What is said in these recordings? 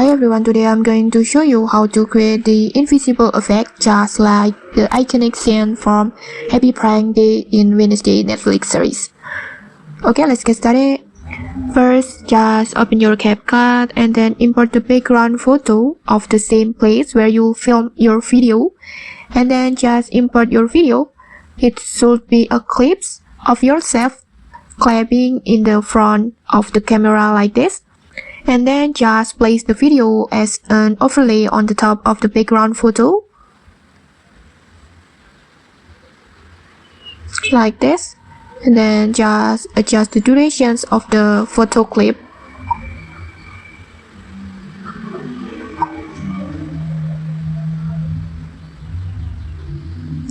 Hi everyone, today I'm going to show you how to create the invisible effect just like the iconic scene from Happy Prank Day in Wednesday Netflix series. Okay, let's get started. First, just open your CapCut and then import the background photo of the same place where you film your video. And then just import your video. It should be a clip of yourself clapping in the front of the camera like this. And then just place the video as an overlay on the top of the background photo. Like this. And then just adjust the durations of the photo clip.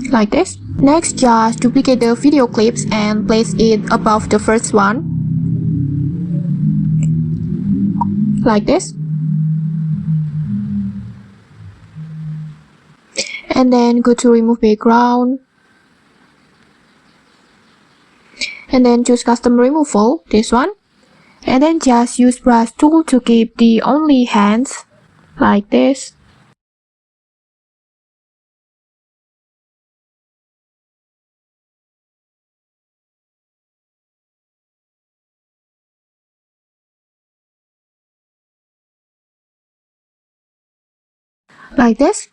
Like this. Next, just duplicate the video clips and place it above the first one. Like this. And then go to remove background. And then choose custom removal, this one. And then just use brush tool to keep the only hands, like this. Like this.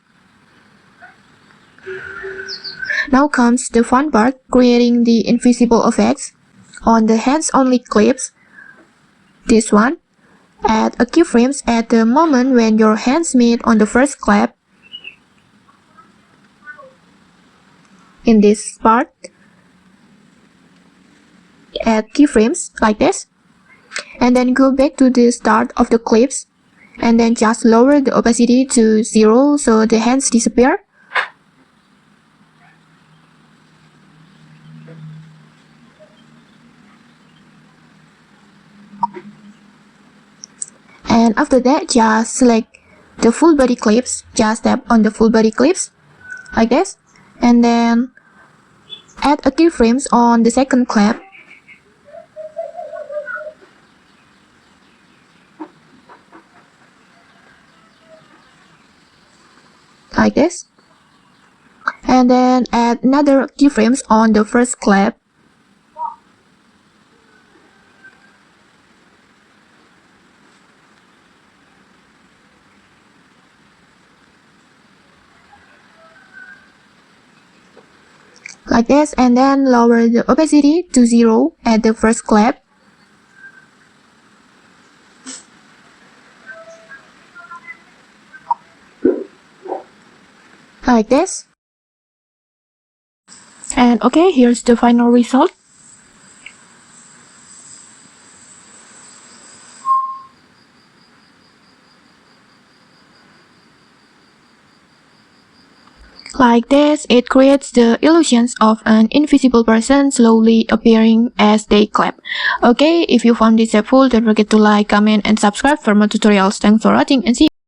Now comes the fun part, creating the invisible effects. On the hands only clips, this one, add a keyframes at the moment when your hands meet on the first clap. In this part, add keyframes like this. And then go back to the start of the clips. And then just lower the opacity to 0 so the hands disappear. And after that, just select the full body clips. Just tap on the full body clips like this. And then add a keyframes on the second clap. Like this. And then add another keyframes on the first clap. Like this, and then lower the opacity to 0 at the first clap. Like this. And okay, here's the final result. Like this, it creates the illusions of an invisible person slowly appearing as they clap. Okay, if you found this helpful, don't forget to like, comment, and subscribe for more tutorials. Thanks for watching and see you.